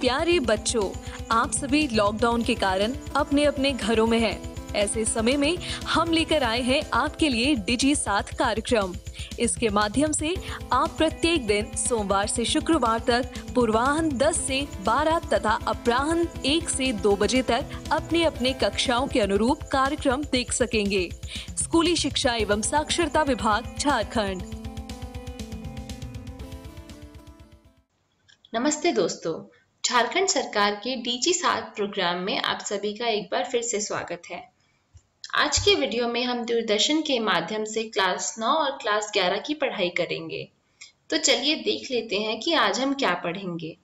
प्यारे बच्चों, आप सभी लॉकडाउन के कारण अपने अपने घरों में हैं। ऐसे समय में हम लेकर आए हैं आपके लिए डिजी साथ कार्यक्रम। इसके माध्यम से आप प्रत्येक दिन सोमवार से शुक्रवार तक पूर्वाह्न 10 से 12 तथा अपराह्न 1 से 2 बजे तक अपने अपने कक्षाओं के अनुरूप कार्यक्रम देख सकेंगे। स्कूली शिक्षा एवं साक्षरता विभाग, झारखंड। नमस्ते दोस्तों, झारखंड सरकार के डीजी साथ प्रोग्राम में आप सभी का एक बार फिर से स्वागत है। आज के वीडियो में हम दूरदर्शन के माध्यम से क्लास 9 और क्लास 11 की पढ़ाई करेंगे। तो चलिए देख लेते हैं कि आज हम क्या पढ़ेंगे।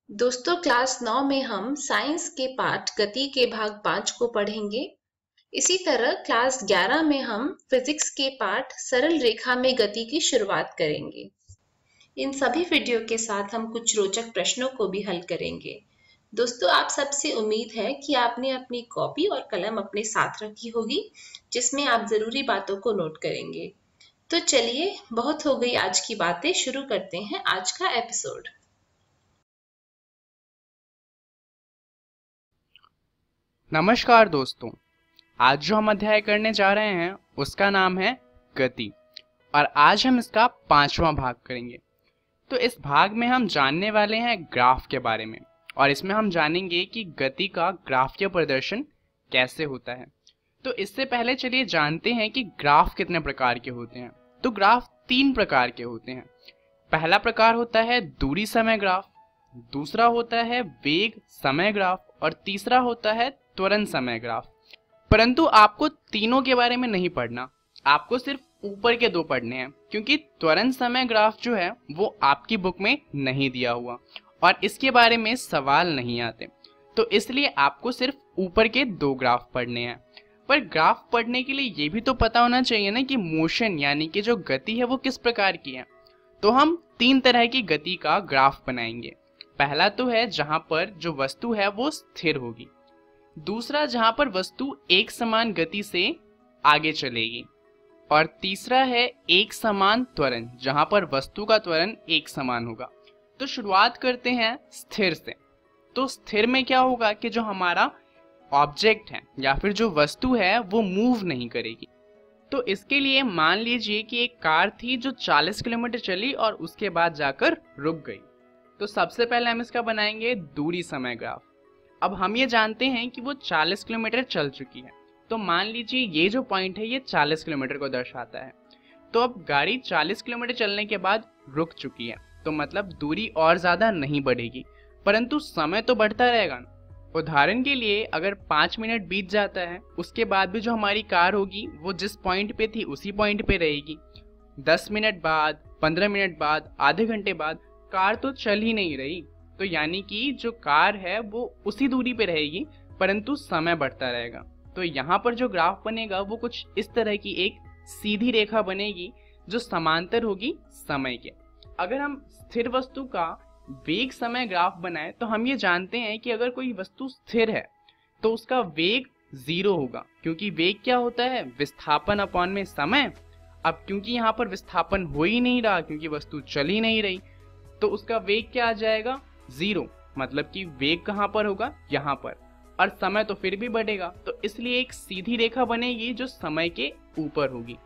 दोस्तों, क्लास 9 में हम साइंस के पाठ गति के भाग 5 को पढ़ेंगे। इसी तरह क्लास 11 में हम फिजिक्स के पाठ सरल रेखा में गति की शुरुआत करेंगे। इन सभी वीडियो के साथ हम कुछ रोचक प्रश्नों को भी हल करेंगे। दोस्तों, आप सबसे उम्मीद है कि आपने अपनी कॉपी और कलम अपने साथ रखी होगी, जिसमें आप जरूरी बातों को नोट करेंगे। तो चलिए, बहुत हो गई आज की बातें, शुरू करते हैं आज का एपिसोड। नमस्कार दोस्तों, आज जो हम अध्याय करने जा रहे हैं उसका नाम है गति, और आज हम इसका 5वां भाग करेंगे। तो इस भाग में हम जानने वाले हैं ग्राफ के बारे में, और इसमें हम जानेंगे कि गति का ग्राफीय प्रदर्शन कैसे होता है। तो इससे पहले चलिए जानते हैं कि ग्राफ कितने प्रकार के होते हैं। तो ग्राफ 3 प्रकार के होते हैं। पहला प्रकार होता है दूरी समय ग्राफ, दूसरा होता है वेग समय ग्राफ, और तीसरा होता है त्वरण समय ग्राफ। परंतु आपको तीनों के बारे में नहीं पढ़ना, आपको सिर्फ ऊपर के 2 पढ़ने हैं, क्योंकि त्वरण समय ग्राफ जो है वो आपकी बुक में नहीं दिया हुआ और इसके बारे में सवाल नहीं आते। तो इसलिए आपको सिर्फ ऊपर के 2 ग्राफ पढ़ने हैं। पर ग्राफ पढ़ने के लिए ये भी तो पता होना चाहिए ना कि मोशन यानी कि जो गति है वो किस प्रकार की है। तो हम 3 तरह की गति का ग्राफ बनाएंगे। पहला तो है जहां पर जो वस्तु है वो स्थिर होगी, दूसरा जहां पर वस्तु एक समान गति से आगे चलेगी, और तीसरा है एक समान त्वरण, जहां पर वस्तु का त्वरण एक समान होगा। तो शुरुआत करते हैं स्थिर से। तो स्थिर में क्या होगा कि जो हमारा ऑब्जेक्ट है या फिर जो वस्तु है वो मूव नहीं करेगी। तो इसके लिए मान लीजिए कि एक कार थी जो 40 किलोमीटर चली और उसके बाद जाकर रुक गई। तो सबसे पहले हम इसका बनाएंगे दूरी समय ग्राफ। अब हम ये जानते हैं कि वो 40 किलोमीटर चल चुकी है, तो मान लीजिए ये जो पॉइंट है ये 40 किलोमीटर को दर्शाता है। तो अब गाड़ी 40 किलोमीटर चलने के बाद रुक चुकी है, तो मतलब दूरी और ज़्यादा नहीं बढ़ेगी, परंतु समय तो बढ़ता रहेगा ना। उदाहरण के लिए अगर 5 मिनट बीत जाता है, उसके बाद भी जो हमारी कार होगी वो जिस पॉइंट पे थी उसी पॉइंट पे रहेगी। 10 मिनट बाद, 15 मिनट बाद, आधे घंटे बाद कार तो चल ही नहीं रही, तो यानी कि जो कार है वो उसी दूरी पे रहेगी, परंतु समय बढ़ता रहेगा। तो यहाँ पर जो ग्राफ बनेगा वो कुछ इस तरह की एक सीधी रेखा बनेगी जो समांतर होगी समय के। अगर हम स्थिर वस्तु का वेग समय ग्राफ बनाए तो हम ये जानते हैं कि अगर कोई वस्तु स्थिर है तो उसका वेग 0 होगा, क्योंकि वेग क्या होता है, विस्थापन अपॉन में समय। अब क्योंकि यहाँ पर विस्थापन हो ही नहीं रहा, क्योंकि वस्तु चल ही नहीं रही, तो उसका वेग क्या आ जाएगा, 0। मतलब कि वेग कहाँ पर होगा, यहाँ पर, और समय तो फिर भी बढ़ेगा। तो इसलिए एक सीधी रेखा बनेगी जो समय के ऊपर होगी।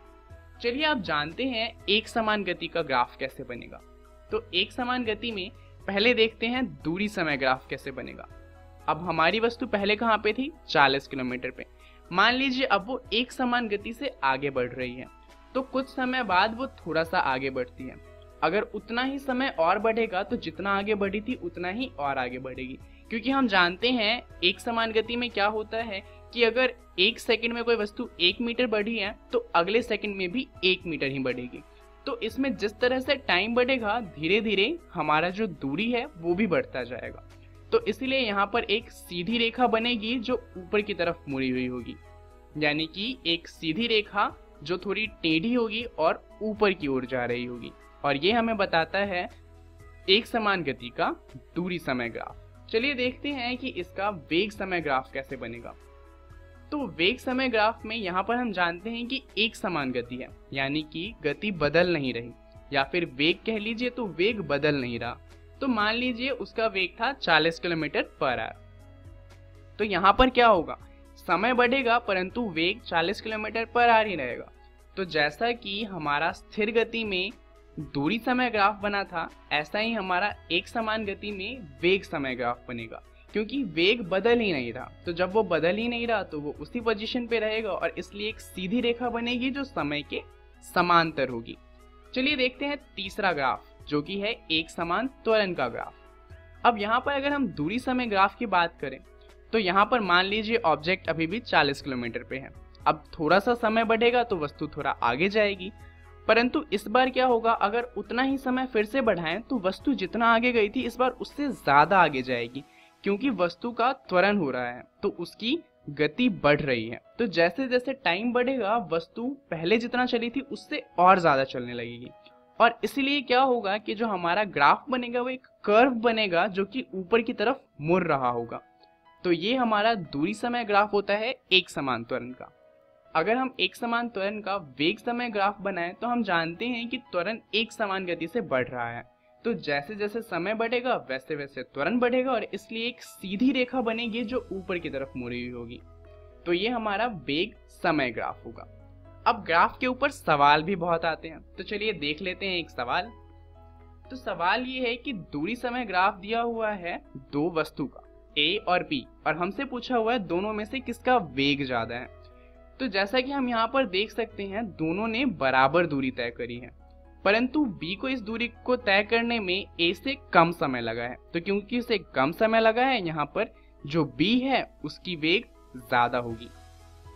चलिए आप जानते हैं एक समान गति का ग्राफ कैसे बनेगा। तो एक समान गति में पहले देखते हैं दूरी समय ग्राफ कैसे बनेगा। अब हमारी वस्तु पहले कहाँ पे थी, 40 किलोमीटर पे। मान लीजिए अब वो एक समान गति से आगे बढ़ रही है, तो कुछ समय बाद वो थोड़ा सा आगे बढ़ती है। अगर उतना ही समय और बढ़ेगा तो जितना आगे बढ़ी थी उतना ही और आगे बढ़ेगी, क्योंकि हम जानते हैं एक समान गति में क्या होता है कि अगर 1 सेकंड में कोई वस्तु 1 मीटर बढ़ी है तो अगले सेकंड में भी 1 मीटर ही बढ़ेगी। तो इसमें जिस तरह से टाइम बढ़ेगा, धीरे धीरे हमारा जो दूरी है वो भी बढ़ता जाएगा। तो इसलिए यहाँ पर एक सीधी रेखा बनेगी जो ऊपर की तरफ मुड़ी हुई होगी, यानी कि एक सीधी रेखा जो थोड़ी टेढ़ी होगी और ऊपर की ओर जा रही होगी, और ये हमें बताता है एक समान गति का दूरी समय ग्राफ। चलिए देखते हैं कि इसका वेग समय ग्राफ कैसे बनेगा। तो वेग समय ग्राफ में यहाँ पर हम जानते हैं कि एक समान गति है, यानी कि गति बदल नहीं रही, या फिर वेग कह लीजिए तो वेग बदल नहीं रहा। तो मान लीजिए उसका वेग था 40 किलोमीटर पर आवर। तो यहाँ पर क्या होगा, समय बढ़ेगा परंतु वेग 40 किलोमीटर पर आवर ही रहेगा। तो जैसा कि हमारा स्थिर गति में दूरी समय ग्राफ बना था, ऐसा ही हमारा एक समान गति में वेग समय ग्राफ बनेगा, क्योंकि वेग बदल ही नहीं रहा। तो जब वो बदल ही नहीं रहा तो वो उसी पोजीशन पे रहेगा और इसलिए एक सीधी रेखा बनेगी जो समय के समांतर होगी। चलिए देखते हैं तीसरा ग्राफ, जो कि है एक समान त्वरण का ग्राफ। अब यहाँ पर अगर हम दूरी समय ग्राफ की बात करें तो यहाँ पर मान लीजिए ऑब्जेक्ट अभी भी 40 किलोमीटर पे है। अब थोड़ा सा समय बढ़ेगा तो वस्तु थोड़ा आगे जाएगी, परंतु इस बार क्या होगा, अगर उतना ही समय फिर से बढ़ाएं तो वस्तु जितना आगे गई थी इस बार उससे ज्यादा आगे जाएगी, क्योंकि वस्तु का त्वरण हो रहा है तो उसकी गति बढ़ रही है। तो जैसे जैसे टाइम बढ़ेगा वस्तु पहले जितना चली थी उससे और ज्यादा चलने लगेगी, और इसीलिए क्या होगा कि जो हमारा ग्राफ बनेगा वो एक कर्व बनेगा जो कि ऊपर की तरफ मुड़ रहा होगा। तो ये हमारा दूरी समय ग्राफ होता है एक समान त्वरण का। अगर हम एक समान त्वरण का वेग समय ग्राफ बनाएं तो हम जानते हैं कि त्वरण एक समान गति से बढ़ रहा है, तो जैसे जैसे समय बढ़ेगा वैसे वैसे त्वरण बढ़ेगा और इसलिए एक सीधी रेखा बनेगी जो ऊपर की तरफ मुड़ी हुई होगी। तो ये हमारा वेग समय ग्राफ होगा। अब ग्राफ के ऊपर सवाल भी बहुत आते हैं, तो चलिए देख लेते हैं एक सवाल। तो सवाल ये है कि दूरी समय ग्राफ दिया हुआ है दो वस्तु का A और B, और हमसे पूछा हुआ है दोनों में से किसका वेग ज्यादा है। तो जैसा कि हम यहाँ पर देख सकते हैं दोनों ने बराबर दूरी तय करी है, परंतु B को इस दूरी को तय करने में A से कम समय लगा है। तो क्योंकि उसे कम समय लगा है, यहाँ पर जो B है उसकी वेग ज्यादा होगी।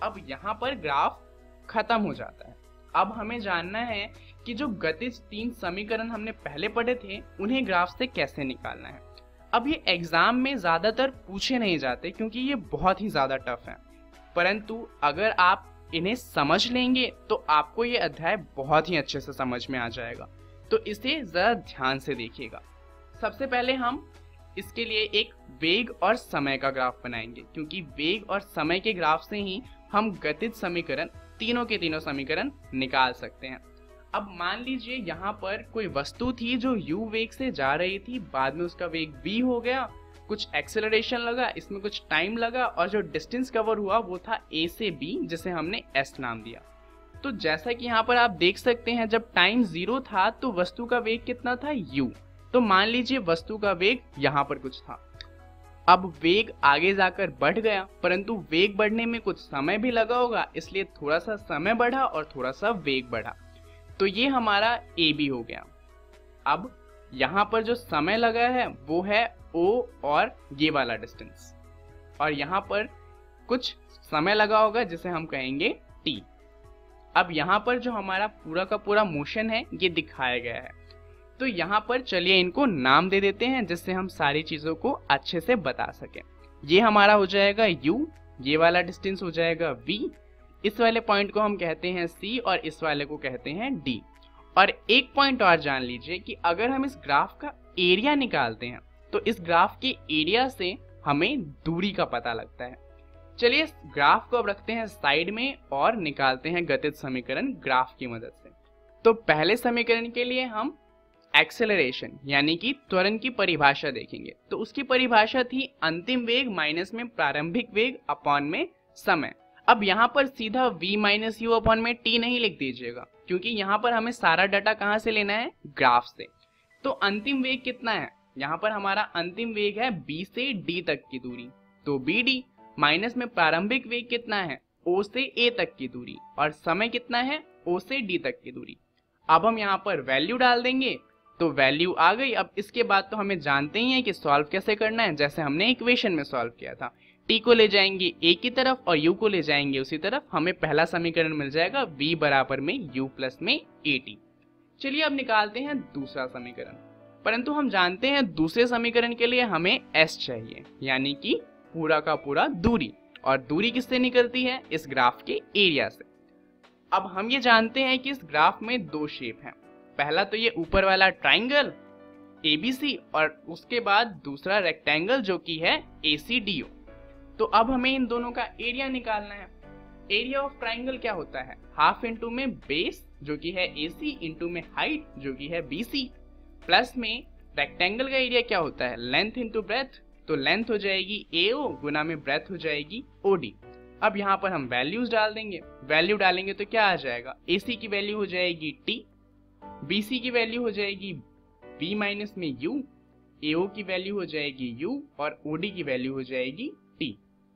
अब यहाँ पर ग्राफ खत्म हो जाता है। अब हमें जानना है कि जो गतिज 3 समीकरण हमने पहले पढ़े थे उन्हें ग्राफ से कैसे निकालना है। अब ये एग्जाम में ज्यादातर पूछे नहीं जाते क्योंकि ये बहुत ही ज्यादा टफ है, परंतु अगर आप इन्हें समझ लेंगे तो आपको ये अध्याय बहुत ही अच्छे से समझ में आ जाएगा। तो इसे जरा ध्यान से देखिएगा। सबसे पहले हम इसके लिए एक वेग और समय का ग्राफ बनाएंगे, क्योंकि वेग और समय के ग्राफ से ही हम गतिज समीकरण तीनों के तीनों समीकरण निकाल सकते हैं। अब मान लीजिए यहाँ पर कोई वस्तु थी जो u वेग से जा रही थी, बाद में उसका वेग v हो गया, कुछ एक्सेलरेशन लगा, इसमें कुछ टाइम लगा और जो डिस्टेंस कवर हुआ वो था a से b, जिसे हमने s नाम दिया। तो जैसा कि यहाँ पर आप देख सकते हैं जब टाइम 0 था तो वस्तु का वेग कितना था u। तो मान लीजिए वस्तु का वेग यहाँ पर कुछ था। अब वेग आगे जाकर बढ़ गया, परंतु वेग बढ़ने में कुछ समय भी लगा होगा, इसलिए थोड़ा सा समय बढ़ा और थोड़ा सा वेग बढ़ा। तो ये हमारा AB हो गया। अब यहाँ पर जो समय लगा है वो है O और ये वाला डिस्टेंस, और यहाँ पर कुछ समय लगा होगा जिसे हम कहेंगे T। अब यहाँ पर जो हमारा पूरा का पूरा मोशन है ये दिखाया गया है। तो यहाँ पर चलिए इनको नाम दे देते हैं जिससे हम सारी चीजों को अच्छे से बता सकें। ये हमारा हो जाएगा U, ये वाला डिस्टेंस हो जाएगा V, इस वाले पॉइंट को हम कहते हैं C और इस वाले को कहते हैं D। और एक पॉइंट और जान लीजिए कि अगर हम इस ग्राफ का एरिया निकालते हैं तो इस ग्राफ के एरिया से हमें दूरी का पता लगता है। चलिए इस ग्राफ को अब रखते हैं साइड में और निकालते हैं गतिज समीकरण ग्राफ की मदद से। तो पहले समीकरण के लिए हम एक्सेलरेशन यानी कि त्वरण की परिभाषा देखेंगे। तो उसकी परिभाषा थी अंतिम वेग माइनस में प्रारंभिक वेग अपॉन में समय। अब यहाँ पर सीधा v माइनस यू अपॉन में t नहीं लिख दीजिएगा, क्योंकि यहाँ पर हमें सारा डाटा कहाँ से लेना है, ग्राफ से। तो अंतिम वेग कितना है, यहाँ पर हमारा अंतिम वेग है b से d तक की दूरी, तो bd माइनस में प्रारंभिक वेग कितना है, o से a तक की दूरी, और समय कितना है, o से d तक की दूरी। अब हम यहाँ पर वैल्यू डाल देंगे तो वैल्यू आ गई। अब इसके बाद तो हमें जानते ही है कि सॉल्व कैसे करना है, जैसे हमने इक्वेशन में सॉल्व किया था। t को ले जाएंगे a की तरफ और u को ले जाएंगे उसी तरफ, हमें पहला समीकरण मिल जाएगा v बराबर में u प्लस में at। चलिए अब निकालते हैं दूसरा समीकरण, परंतु हम जानते हैं दूसरे समीकरण के लिए हमें s चाहिए, यानी कि पूरा का पूरा दूरी, और दूरी किससे निकलती है, इस ग्राफ के एरिया से। अब हम ये जानते हैं कि इस ग्राफ में दो शेप हैं, पहला तो ये ऊपर वाला ट्राइंगल ABC और उसके बाद दूसरा रेक्टेंगल जो कि है ACDO। तो अब हमें इन दोनों का एरिया निकालना है। एरिया ऑफ ट्राइंगल क्या होता है, हाफ इंटू में बेस जो कि है AC इंटू में हाइट जो कि है BC प्लस में रेक्टेंगल का एरिया क्या होता है, लेंथ इंटू ब्रेथ, तो लेंथ हो जाएगी AO गुना में ब्रेथ हो जाएगी OD। अब यहाँ पर हम वैल्यूज डाल देंगे, वैल्यू डालेंगे तो क्या आ जाएगा, AC की वैल्यू हो जाएगी T, BC की वैल्यू हो जाएगी B माइनस में U, AO की वैल्यू हो जाएगी U और OD की वैल्यू हो जाएगी T।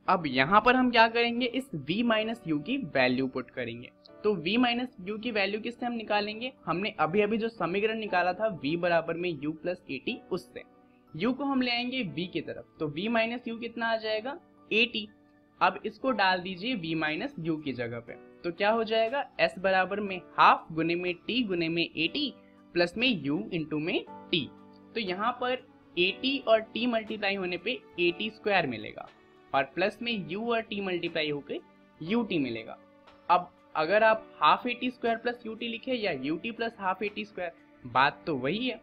अब यहाँ पर हम क्या करेंगे, इस V माइनस U की वैल्यू पुट करेंगे। तो V माइनस U की वैल्यू किससे हम निकालेंगे, हमने अभी अभी जो समीकरण निकाला था V बराबर में U प्लस AT, उससे U को हम ले आएंगे V की तरफ, तो V माइनस U कितना आ जाएगा, AT। अब इसको डाल दीजिए V माइनस U की जगह पे, तो क्या हो जाएगा, S बराबर में हाफ गुने में T गुने में AT प्लस में U इंटू में T। तो यहाँ पर AT और T मल्टीप्लाई होने पे AT स्क्वायर मिलेगा और प्लस में U और T मल्टीप्लाई होकर UT मिलेगा। अब अगर आप half AT square plus UT लिखे या UT plus half AT square, बात तो वही है।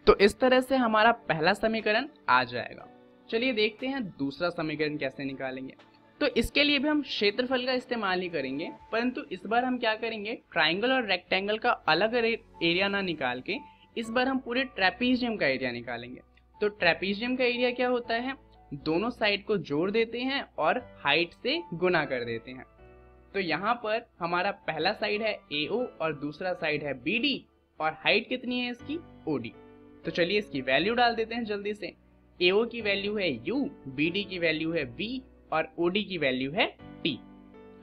तो इस तरह से हमारा पहला समीकरण आ जाएगा। चलिए देखते हैं दूसरा समीकरण कैसे निकालेंगे। तो इसके लिए भी हम क्षेत्रफल का इस्तेमाल ही करेंगे, परंतु इस बार हम क्या करेंगे, ट्राइंगल और रेक्टेंगल का अलग एरिया ना निकाल के इस बार हम पूरे ट्रेपीजियम का एरिया निकालेंगे। तो ट्रेपीजियम का एरिया क्या होता है, दोनों साइड को जोड़ देते हैं और हाइट से गुना कर देते हैं। तो यहाँ पर हमारा पहला साइड है AO और दूसरा साइड है BD और हाइट कितनी है इसकी, OD। तो चलिए इसकी वैल्यू डाल देते हैं जल्दी से। AO की वैल्यू है U, BD की वैल्यू है V और OD की वैल्यू है T।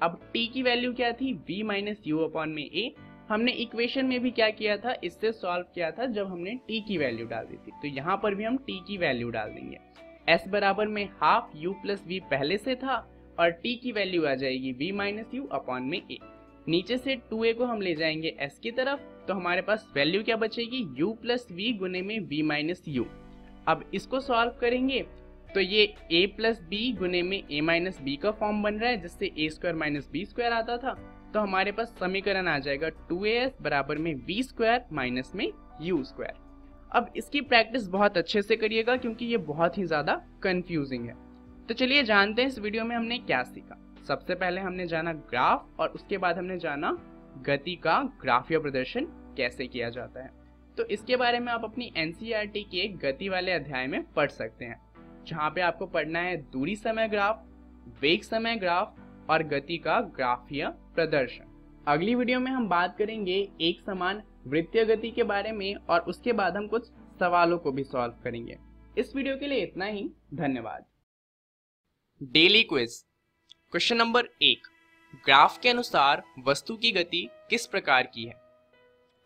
अब T की वैल्यू क्या थी, V माइनस U अपॉन में A। हमने इक्वेशन में भी क्या किया था, इससे सॉल्व किया था जब हमने T की वैल्यू डाल दी थी। तो यहाँ पर भी हम T की वैल्यू डाल देंगे। S बराबर में हाफ U प्लस V पहले से था और T की वैल्यू आ जाएगी V माइनस U अपॉन में A। नीचे से 2A को हम ले जाएंगे S की तरफ, तो हमारे पास वैल्यू क्या बचेगी, U प्लस V गुने में V माइनस U। अब इसको सॉल्व करेंगे तो ये A प्लस B गुने में A माइनस B का फॉर्म बन रहा है, जिससे A square minus B square आता था। तो हमारे पास समीकरण आ जाएगा 2AS बराबर में V स्क्वायर माइनस में U स्क्वायर। अब इसकी प्रैक्टिस बहुत अच्छे से करिएगा क्योंकि ये बहुत ही ज़्यादा कंफ्यूजिंग है। तो चलिए जानते हैं इस वीडियो में हमने क्या सीखा। सबसे पहले हमने जाना ग्राफ और उसके बाद हमने जाना गति का ग्राफीय प्रदर्शन कैसे किया जाता है। तो इसके बारे में आप अपनी NCERT के एक गति वाले अध्याय में पढ़ सकते हैं, जहाँ पे आपको पढ़ना है दूरी समय ग्राफ, वेग समय ग्राफ और गति का ग्राफीय प्रदर्शन। अगली वीडियो में हम बात करेंगे एक समान वृत्तीय गति के बारे में और उसके बाद हम कुछ सवालों को भी सॉल्व करेंगे। इस वीडियो के लिए इतना ही, धन्यवाद। Daily quiz. Question number 1, graph के अनुसार वस्तु की गति किस प्रकार की है?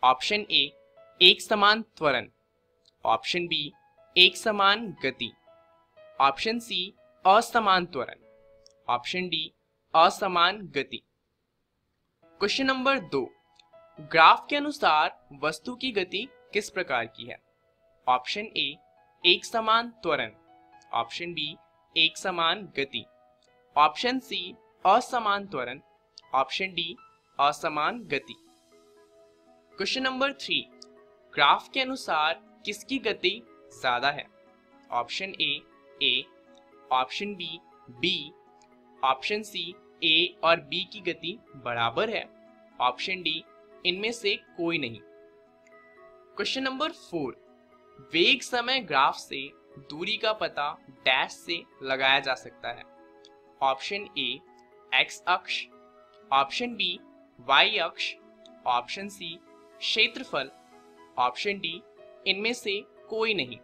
ऑप्शन ए, एक समान त्वरण। ऑप्शन बी, एक समान गति। ऑप्शन सी, असमान त्वरण। ऑप्शन डी, असमान गति। क्वेश्चन नंबर 2, ग्राफ के अनुसार वस्तु की गति किस प्रकार की है? ऑप्शन ए, एक समान त्वरण। ऑप्शन बी, एक समान गति। ऑप्शन सी, असमान त्वरण। ऑप्शन डी, असमान गति। क्वेश्चन नंबर 3, ग्राफ के अनुसार किसकी गति ज्यादा है? Option A, option B, B. Option C, A और बी की गति बराबर है। ऑप्शन डी, इनमें से कोई नहीं। क्वेश्चन नंबर 4, वेग समय ग्राफ से दूरी का पता डैश से लगाया जा सकता है। ऑप्शन ए, एक्स अक्ष। ऑप्शन बी, वाई अक्ष। ऑप्शन सी, क्षेत्रफल। ऑप्शन डी, इनमें से कोई नहीं।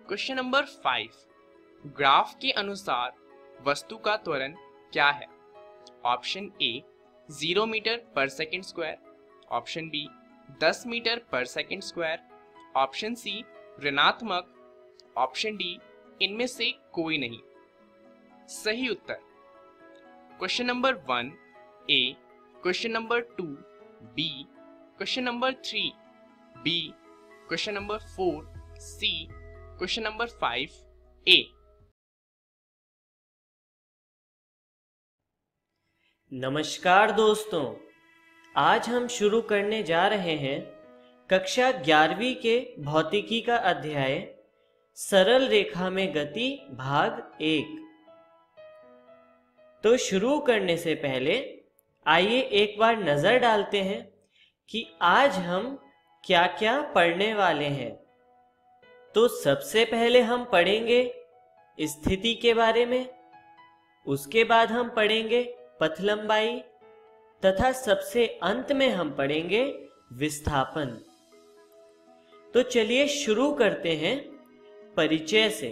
क्वेश्चन नंबर 5, ग्राफ के अनुसार वस्तु का त्वरण क्या है? Option A, 0 metre per second square. Option B, 10 metre per second square. Option C, ऋणात्मक। ऑप्शन डी, इनमें से कोई नहीं। सही उत्तर question number 1 A, question number 2 B, question number 3 B, question number 4 C, question number 5 A. नमस्कार दोस्तों, आज हम शुरू करने जा रहे हैं कक्षा 11वीं के भौतिकी का अध्याय सरल रेखा में गति भाग 1। तो शुरू करने से पहले आइए एक बार नजर डालते हैं कि आज हम क्या क्या पढ़ने वाले हैं। तो सबसे पहले हम पढ़ेंगे स्थिति के बारे में, उसके बाद हम पढ़ेंगे पथ लंबाई तथा सबसे अंत में हम पढ़ेंगे विस्थापन। तो चलिए शुरू करते हैं परिचय से।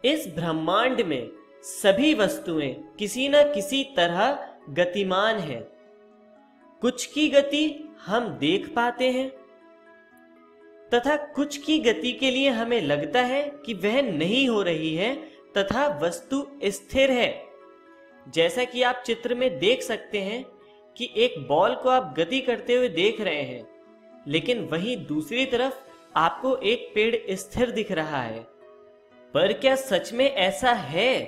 इस ब्रह्मांड में सभी वस्तुएं किसी न किसी तरह गतिमान हैं। कुछ की गति हम देख पाते हैं तथा कुछ की गति के लिए हमें लगता है कि वह नहीं हो रही है तथा वस्तु स्थिर है। जैसा कि आप चित्र में देख सकते हैं कि एक बॉल को आप गति करते हुए देख रहे हैं, लेकिन वहीं दूसरी तरफ आपको एक पेड़ स्थिर दिख रहा है। पर क्या सच में ऐसा है?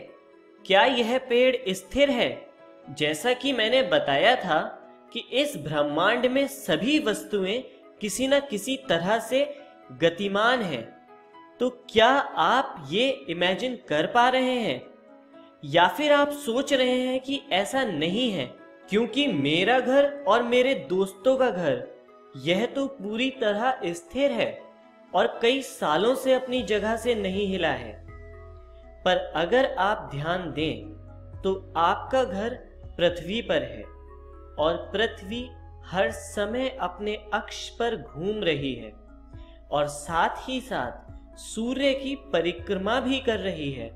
क्या यह पेड़ स्थिर है? जैसा कि मैंने बताया था कि इस ब्रह्मांड में सभी वस्तुएं किसी न किसी तरह से गतिमान हैं। तो क्या आप ये इमेजिन कर पा रहे हैं? या फिर आप सोच रहे हैं कि ऐसा नहीं है क्योंकि मेरा घर और मेरे दोस्तों का घर यह तो पूरी तरह स्थिर है और कई सालों से अपनी जगह से नहीं हिला है। पर अगर आप ध्यान दें तो आपका घर पृथ्वी पर है और पृथ्वी हर समय अपने अक्ष पर घूम रही है और साथ ही साथ सूर्य की परिक्रमा भी कर रही है।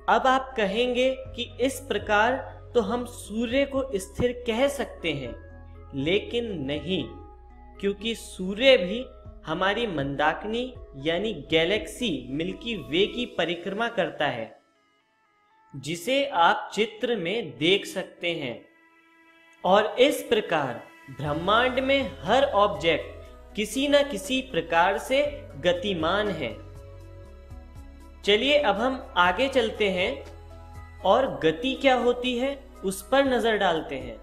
अब आप कहेंगे कि इस प्रकार तो हम सूर्य को स्थिर कह सकते हैं, लेकिन नहीं, क्योंकि सूर्य भी हमारी मंदाकिनी यानी गैलेक्सी मिल्की वे की परिक्रमा करता है, जिसे आप चित्र में देख सकते हैं। और इस प्रकार ब्रह्मांड में हर ऑब्जेक्ट किसी न किसी प्रकार से गतिमान है। चलिए अब हम आगे चलते हैं और गति क्या होती है उस पर नजर डालते हैं।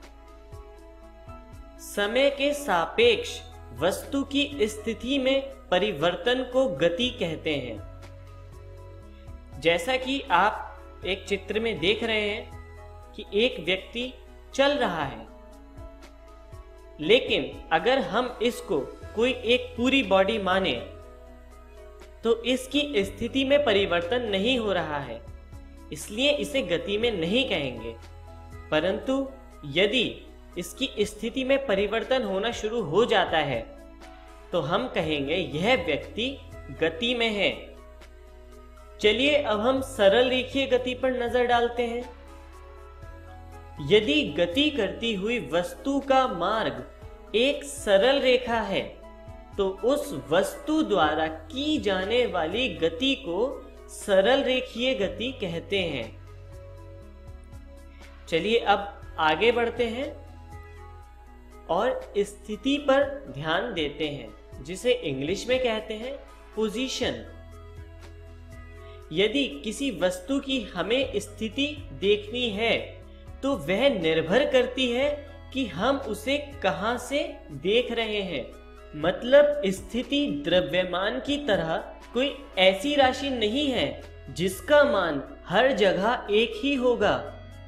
समय के सापेक्ष वस्तु की स्थिति में परिवर्तन को गति कहते हैं। जैसा कि आप एक चित्र में देख रहे हैं कि एक व्यक्ति चल रहा है, लेकिन अगर हम इसको कोई एक पूरी बॉडी माने तो इसकी स्थिति में परिवर्तन नहीं हो रहा है, इसलिए इसे गति में नहीं कहेंगे। परंतु यदि इसकी स्थिति में परिवर्तन होना शुरू हो जाता है तो हम कहेंगे यह व्यक्ति गति में है। चलिए अब हम सरल रेखीय गति पर नजर डालते हैं। यदि गति करती हुई वस्तु का मार्ग एक सरल रेखा है तो उस वस्तु द्वारा की जाने वाली गति को सरल रेखीय गति कहते हैं। चलिए अब आगे बढ़ते हैं और स्थिति पर ध्यान देते हैं, जिसे इंग्लिश में कहते हैं पोजीशन। यदि किसी वस्तु की हमें स्थिति देखनी है तो वह निर्भर करती है कि हम उसे कहां से देख रहे हैं। मतलब स्थिति द्रव्यमान की तरह कोई ऐसी राशि नहीं है जिसका मान हर जगह एक ही होगा,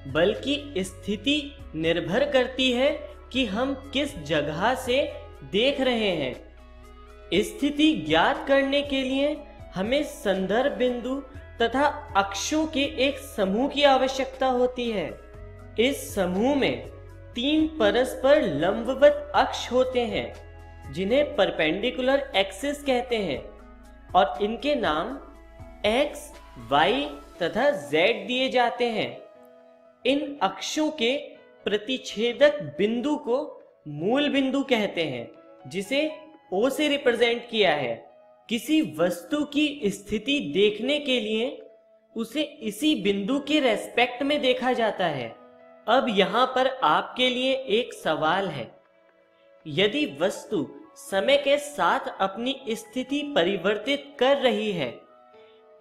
बल्कि स्थिति निर्भर करती है कि हम किस जगह से देख रहे हैं। स्थिति ज्ञात करने के लिए हमें संदर्भ बिंदु तथा अक्षों के एक समूह की आवश्यकता होती है। इस समूह में 3 परस्पर लंबवत अक्ष होते हैं जिन्हें परपेंडिकुलर एक्सिस कहते हैं और इनके नाम x, y तथा z दिए जाते हैं। इन अक्षों के प्रतिच्छेदक बिंदु को मूल बिंदु कहते हैं, जिसे O से रिप्रेजेंट किया है। किसी वस्तु की स्थिति देखने के लिए उसे इसी बिंदु के रेस्पेक्ट में देखा जाता है। अब यहाँ पर आपके लिए एक सवाल है। यदि वस्तु समय के साथ अपनी स्थिति परिवर्तित कर रही है,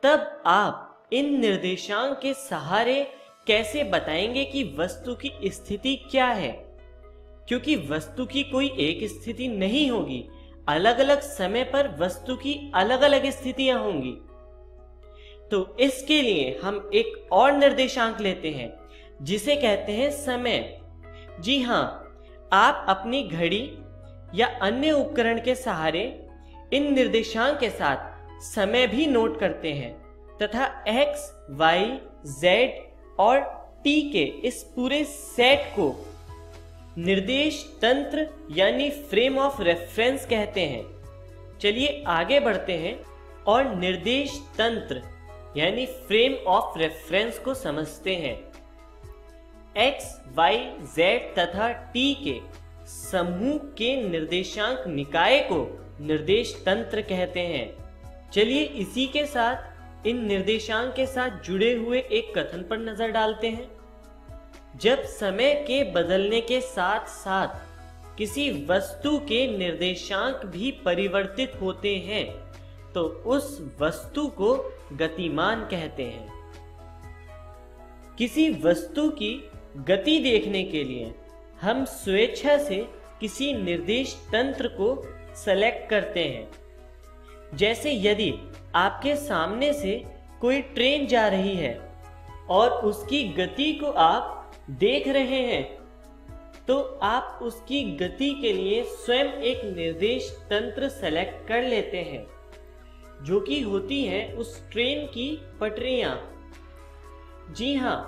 तब आप इन निर्देशांक के सहारे कैसे बताएंगे कि वस्तु की स्थिति क्या है? क्योंकि वस्तु की कोई एक स्थिति नहीं होगी, अलग अलग समय पर वस्तु की अलग अलग स्थितियां होंगी। तो इसके लिए हम एक और निर्देशांक लेते हैं जिसे कहते हैं समय। जी हाँ, आप अपनी घड़ी या अन्य उपकरण के सहारे इन निर्देशांक के साथ समय भी नोट करते हैं तथा x, y, z और t के इस पूरे सेट को निर्देश तंत्र यानी फ्रेम ऑफ रेफरेंस कहते हैं। चलिए आगे बढ़ते हैं और निर्देश तंत्र यानी फ्रेम ऑफ रेफरेंस को समझते हैं। x, y, z तथा t के समूह के निर्देशांक निकाय को निर्देश तंत्र कहते हैं। चलिए इसी के साथ इन निर्देशांक के साथ जुड़े हुए एक कथन पर नजर डालते हैं। जब समय के बदलने के साथ साथ किसी वस्तु के निर्देशांक भी परिवर्तित होते हैं तो उस वस्तु को गतिमान कहते हैं। किसी वस्तु की गति देखने के लिए हम स्वेच्छा से किसी निर्देश तंत्र को सेलेक्ट करते हैं। जैसे यदि आपके सामने से कोई ट्रेन जा रही है और उसकी गति को आप देख रहे हैं तो आप उसकी गति के लिए स्वयं एक निर्देश तंत्र सेलेक्ट कर लेते हैं जो कि होती है उस ट्रेन की पटरियां। जी हाँ,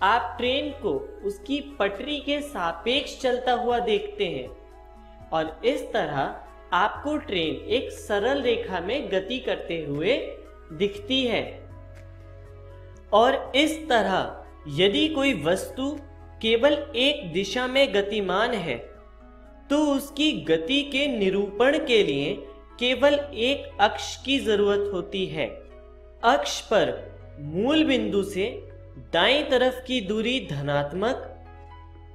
आप ट्रेन को उसकी पटरी के सापेक्ष चलता हुआ देखते हैं और इस तरह आपको ट्रेन एक सरल रेखा में गति करते हुए दिखती है। और इस तरह यदि कोई वस्तु केवल एक दिशा में गतिमान है तो उसकी गति के निरूपण के लिए केवल एक अक्ष की जरूरत होती है। अक्ष पर मूल बिंदु से दाईं तरफ की दूरी धनात्मक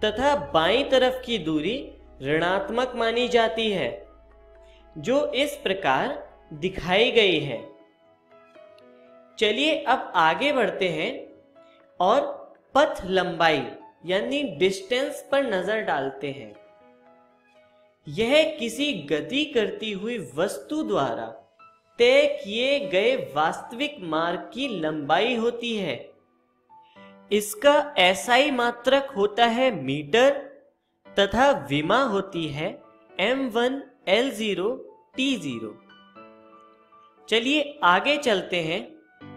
तथा बाईं तरफ की दूरी ऋणात्मक मानी जाती है, जो इस प्रकार दिखाई गई है। चलिए अब आगे बढ़ते हैं और पथ लंबाई यानी डिस्टेंस पर नजर डालते हैं। यह किसी गति करती हुई वस्तु द्वारा तय किए गए वास्तविक मार्ग की लंबाई होती है। इसका SI मात्रक होता है मीटर तथा विमा होती है m1 L0 T0। चलिए आगे चलते हैं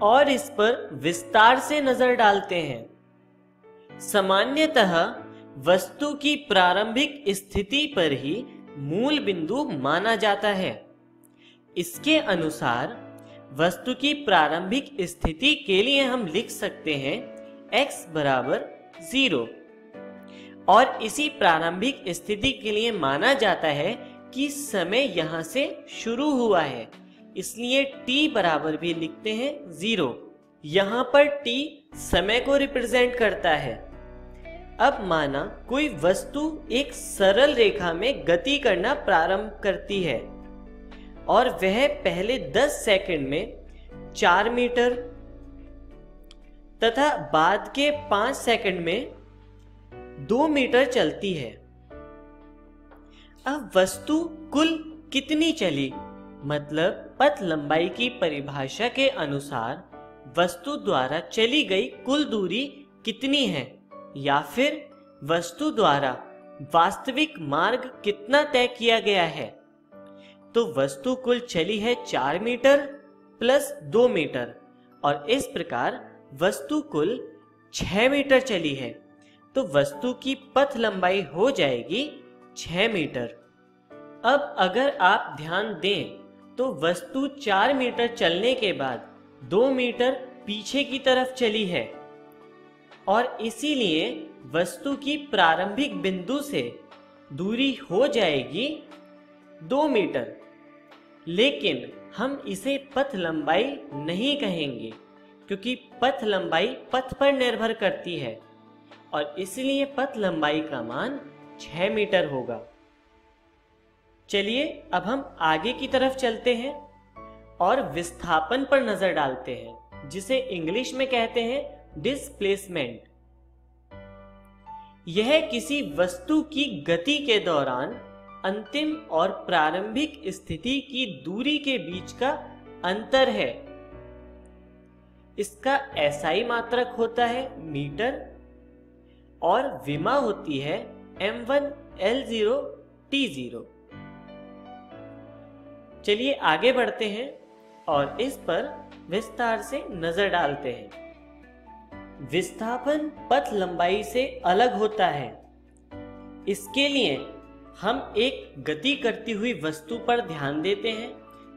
और इस पर विस्तार से नजर डालते हैं। सामान्यतः वस्तु की प्रारंभिक स्थिति पर ही मूल बिंदु माना जाता है। इसके अनुसार वस्तु की प्रारंभिक स्थिति के लिए हम लिख सकते हैं x बराबर 0 और इसी प्रारंभिक स्थिति के लिए माना जाता है कि समय यहां से शुरू हुआ है, इसलिए t बराबर भी लिखते हैं 0। यहां पर t समय को रिप्रेजेंट करता है। अब माना कोई वस्तु एक सरल रेखा में गति करना प्रारंभ करती है और वह पहले 10 सेकंड में 4 मीटर तथा बाद के 5 सेकंड में 2 मीटर चलती है। अब वस्तु कुल कितनी चली, मतलब पथ लंबाई की परिभाषा के अनुसार वस्तु द्वारा चली गई कुल दूरी कितनी है, या फिर वस्तु द्वारा वास्तविक मार्ग कितना तय किया गया है। तो वस्तु कुल चली है 4 मीटर प्लस 2 मीटर और इस प्रकार वस्तु कुल 6 मीटर चली है, तो वस्तु की पथ लंबाई हो जाएगी 6 मीटर। अब अगर आप ध्यान दें तो वस्तु 4 मीटर चलने के बाद 2 मीटर पीछे की तरफ चली है और इसीलिए वस्तु की प्रारंभिक बिंदु से दूरी हो जाएगी 2 मीटर। लेकिन हम इसे पथ लंबाई नहीं कहेंगे क्योंकि पथ लंबाई पथ पर निर्भर करती है और इसलिए पथ लंबाई का मान 6 मीटर होगा। चलिए अब हम आगे की तरफ चलते हैं और विस्थापन पर नजर डालते हैं, जिसे इंग्लिश में कहते हैं डिस्प्लेसमेंट। यह किसी वस्तु की गति के दौरान अंतिम और प्रारंभिक स्थिति की दूरी के बीच का अंतर है। इसका SI मात्रक होता है मीटर और विमा होती है m1 L0 T0। चलिए आगे बढ़ते हैं और इस पर विस्तार से नजर डालते हैं। विस्थापन पथ लंबाई से अलग होता है। इसके लिए हम एक गति करती हुई वस्तु पर ध्यान देते हैं,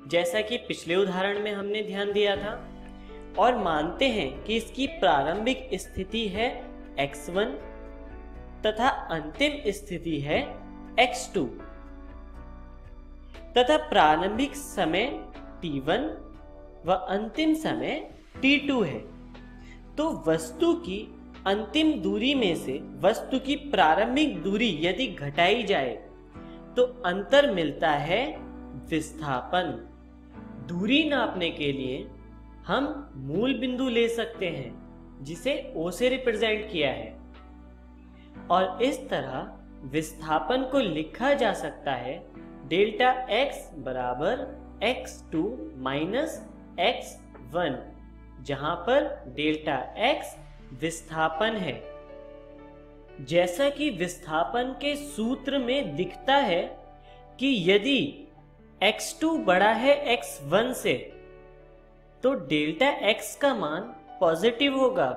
जैसा कि पिछले उदाहरण में हमने ध्यान दिया था, और मानते हैं कि इसकी प्रारंभिक स्थिति है x1 तथा अंतिम स्थिति है x2 तथा प्रारंभिक समय t1 व अंतिम समय t2 है। तो वस्तु की अंतिम दूरी में से वस्तु की प्रारंभिक दूरी यदि घटाई जाए तो अंतर मिलता है विस्थापन। दूरी नापने के लिए हम मूल बिंदु ले सकते हैं जिसे O से रिप्रेजेंट किया है, और इस तरह विस्थापन को लिखा जा सकता है डेल्टा x बराबर x2 माइनस x1, जहां पर डेल्टा x विस्थापन है। जैसा कि विस्थापन के सूत्र में दिखता है कि यदि x2 बड़ा है x1 से तो डेल्टा x का मान पॉजिटिव होगा,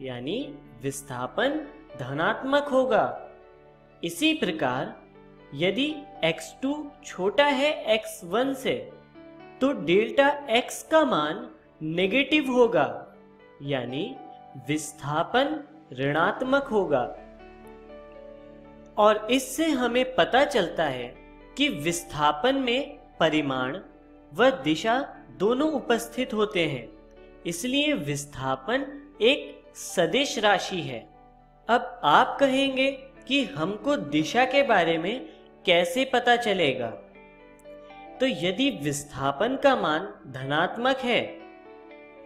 यानी विस्थापन धनात्मक होगा। इसी प्रकार यदि x2 छोटा है x1 से तो डेल्टा x का मान नेगेटिव होगा, यानी विस्थापन ऋणात्मक होगा। और इससे हमें पता चलता है कि विस्थापन में परिमाण व दिशा दोनों उपस्थित होते हैं, इसलिए विस्थापन एक सदिश राशि है। अब आप कहेंगे कि हमको दिशा के बारे में कैसे पता चलेगा? तो यदि विस्थापन का मान धनात्मक है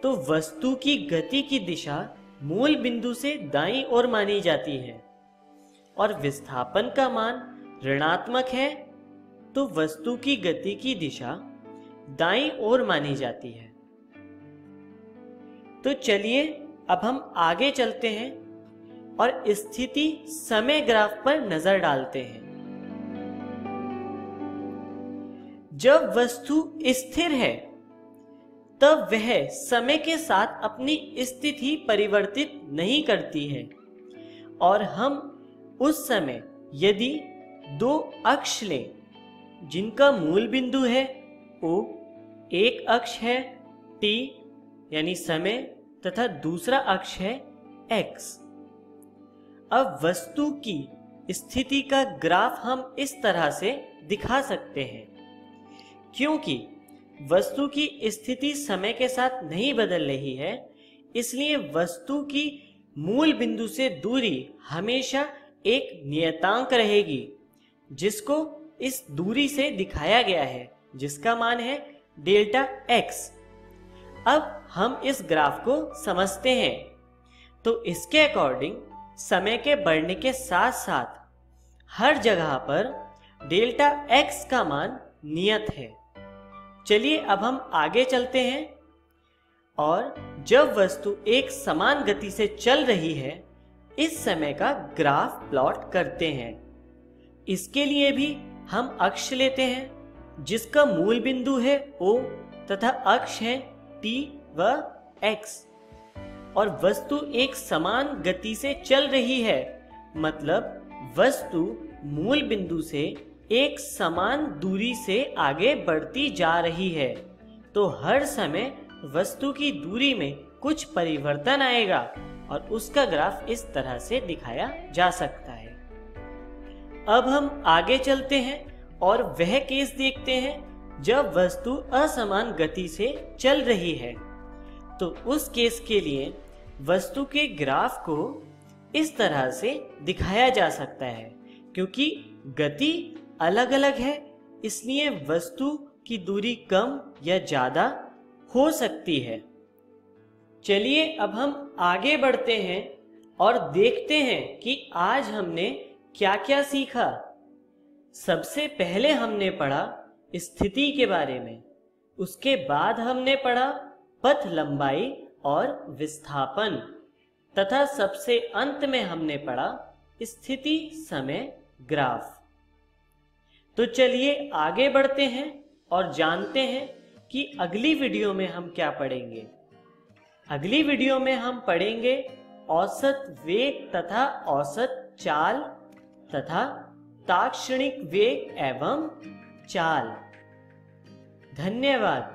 तो वस्तु की गति की दिशा मूल बिंदु से दाईं ओर मानी जाती है, और विस्थापन का मान ऋणात्मक है तो वस्तु की गति की दिशा दाईं ओर मानी जाती है। तो चलिए अब हम आगे चलते हैं और स्थिति समय ग्राफ पर नजर डालते हैं। जब वस्तु स्थिर है तब वह समय के साथ अपनी स्थिति परिवर्तित नहीं करती है, और हम उस समय यदि दो अक्ष लें जिनका मूल बिंदु है O, एक अक्ष है t यानी समय तथा दूसरा अक्ष है x। अब वस्तु की स्थिति का ग्राफ हम इस तरह से दिखा सकते हैं। क्योंकि वस्तु की स्थिति समय के साथ नहीं बदल रही है, इसलिए वस्तु की मूल बिंदु से दूरी हमेशा एक नियतांक रहेगी, जिसको इस दूरी से दिखाया गया है, जिसका मान है डेल्टा x। अब हम इस ग्राफ को समझते हैं। तो इसके अकॉर्डिंग समय के बढ़ने के साथ साथ हर जगह पर डेल्टा x का मान नियत है। चलिए अब हम आगे चलते हैं और जब वस्तु एक समान गति से चल रही है इस समय का ग्राफ प्लॉट करते हैं। इसके लिए भी हम अक्ष लेते हैं जिसका मूल बिंदु है O तथा अक्ष है t व x, और वस्तु एक समान गति से चल रही है, मतलब वस्तु मूल बिंदु से एक समान दूरी से आगे बढ़ती जा रही है। तो हर समय वस्तु की दूरी में कुछ परिवर्तन आएगा और उसका ग्राफ इस तरह से दिखाया जा सकता है। अब हम आगे चलते हैं और वह केस देखते हैं जब वस्तु असमान गति से चल रही है। तो उस केस के लिए वस्तु के ग्राफ को इस तरह से दिखाया जा सकता है। क्योंकि गति अलग अलग है, इसलिए वस्तु की दूरी कम या ज्यादा हो सकती है। चलिए अब हम आगे बढ़ते हैं और देखते हैं कि आज हमने क्या क्या सीखा। सबसे पहले हमने पढ़ा स्थिति के बारे में, उसके बाद हमने पढ़ा पथ लंबाई और विस्थापन, तथा सबसे अंत में हमने पढ़ा स्थिति समय ग्राफ। तो चलिए आगे बढ़ते हैं और जानते हैं कि अगली वीडियो में हम क्या पढ़ेंगे। अगली वीडियो में हम पढ़ेंगे औसत वेग तथा औसत चाल तथा ताक्षणिक वेग एवं चाल। धन्यवाद।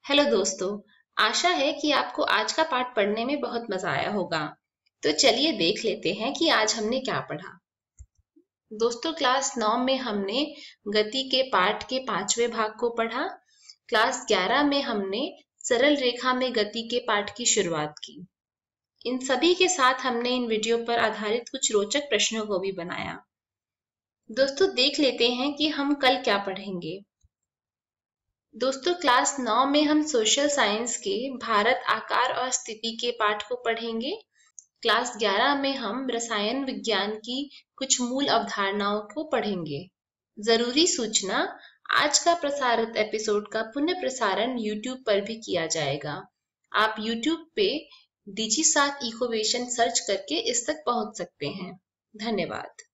हेलो दोस्तों, आशा है कि आपको आज का पाठ पढ़ने में बहुत मजा आया होगा। तो चलिए देख लेते हैं कि आज हमने क्या पढ़ा। दोस्तों, क्लास 9 में हमने गति के पाठ के 5वें भाग को पढ़ा। क्लास 11 में हमने सरल रेखा में गति के पाठ की शुरुआत की। इन सभी के साथ हमने इन वीडियो पर आधारित कुछ रोचक प्रश्नों को भी बनाया। दोस्तों, देख लेते हैं कि हम कल क्या पढ़ेंगे। दोस्तों, क्लास 9 में हम सोशल साइंस के भारत, आकार और स्थिति के पाठ को पढ़ेंगे। क्लास 11 में हम रसायन विज्ञान की कुछ मूल अवधारणाओं को पढ़ेंगे। जरूरी सूचना, आज का प्रसारित एपिसोड का पुनः प्रसारण YouTube पर भी किया जाएगा। आप YouTube पे DigiSat इकोवेशन सर्च करके इस तक पहुंच सकते हैं। धन्यवाद।